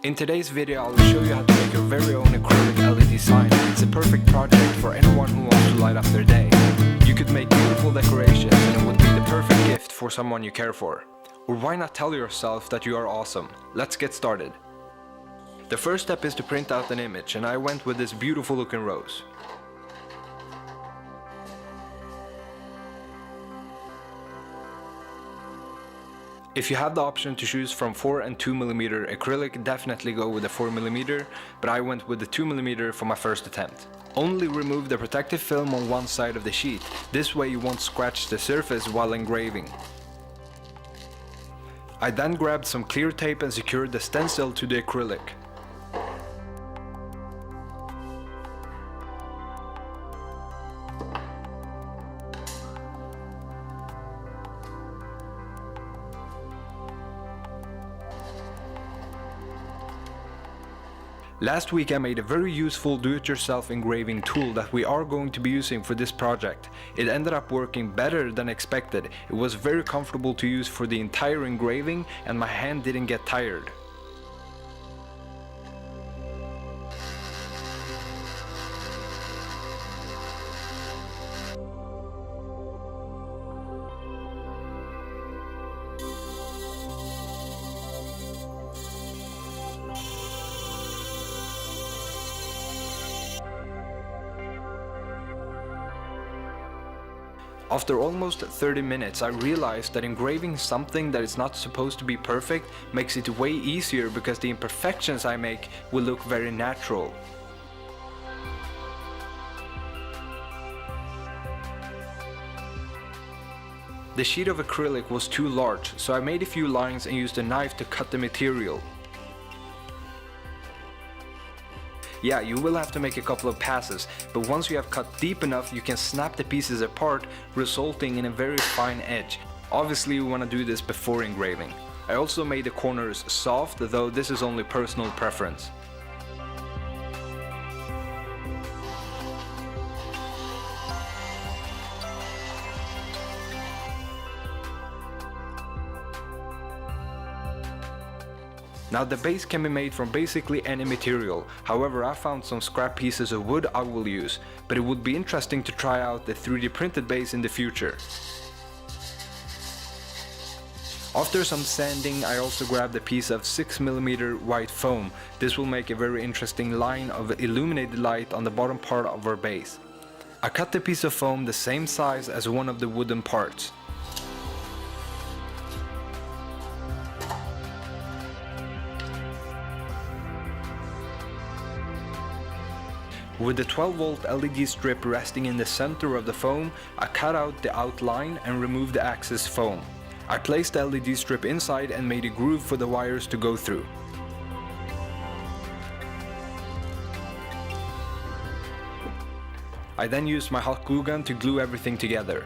In today's video, I will show you how to make your very own acrylic LED sign. It's a perfect project for anyone who wants to light up their day. You could make beautiful decorations and it would be the perfect gift for someone you care for. Or why not tell yourself that you are awesome? Let's get started. The first step is to print out an image, and I went with this beautiful looking rose. If you have the option to choose from 4 and 2mm acrylic, definitely go with the 4mm, but I went with the 2mm for my first attempt. Only remove the protective film on one side of the sheet, this way you won't scratch the surface while engraving. I then grabbed some clear tape and secured the stencil to the acrylic. Last week I made a very useful do-it-yourself engraving tool that we are going to be using for this project. It ended up working better than expected. It was very comfortable to use for the entire engraving and my hand didn't get tired. After almost 30 minutes, I realized that engraving something that is not supposed to be perfect makes it way easier because the imperfections I make will look very natural. The sheet of acrylic was too large, so I made a few lines and used a knife to cut the material. Yeah, you will have to make a couple of passes, but once you have cut deep enough you can snap the pieces apart, resulting in a very fine edge. Obviously you want to do this before engraving. I also made the corners soft, though this is only personal preference. Now the base can be made from basically any material, however I found some scrap pieces of wood I will use, but it would be interesting to try out the 3D printed base in the future. After some sanding I also grabbed a piece of 6mm white foam. This will make a very interesting line of illuminated light on the bottom part of our base. I cut the piece of foam the same size as one of the wooden parts. With the 12-volt LED strip resting in the center of the foam, I cut out the outline and removed the excess foam. I placed the LED strip inside and made a groove for the wires to go through. I then used my hot glue gun to glue everything together.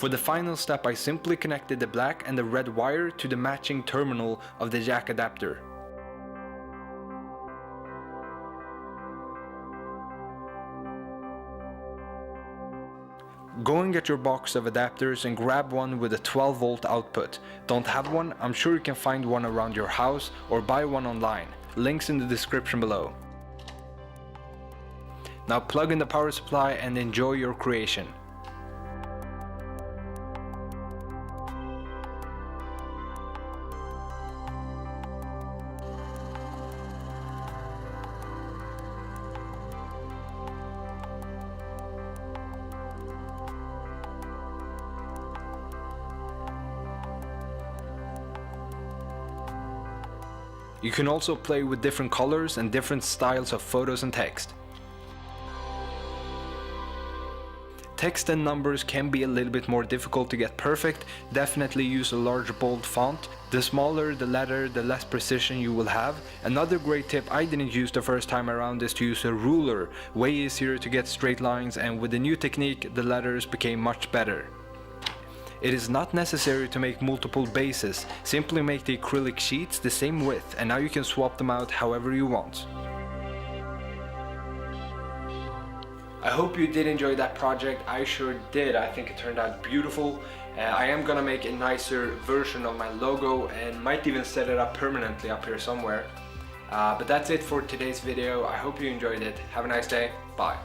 For the final step I simply connected the black and the red wire to the matching terminal of the jack adapter. Go and get your box of adapters and grab one with a 12-volt output. Don't have one? I'm sure you can find one around your house or buy one online. Links in the description below. Now plug in the power supply and enjoy your creation. You can also play with different colors and different styles of photos and text. text and numbers can be a little bit more difficult to get perfect, definitely use a large bold font. The smaller the letter, the less precision you will have. Another great tip I didn't use the first time around is to use a ruler. Way easier to get straight lines, and with the new technique the letters became much better. It is not necessary to make multiple bases, simply make the acrylic sheets the same width and now you can swap them out however you want. I hope you did enjoy that project. I sure did. I think it turned out beautiful. I am gonna make a nicer version of my logo and might even set it up permanently up here somewhere. But that's it for today's video. I hope you enjoyed it. Have a nice day. Bye.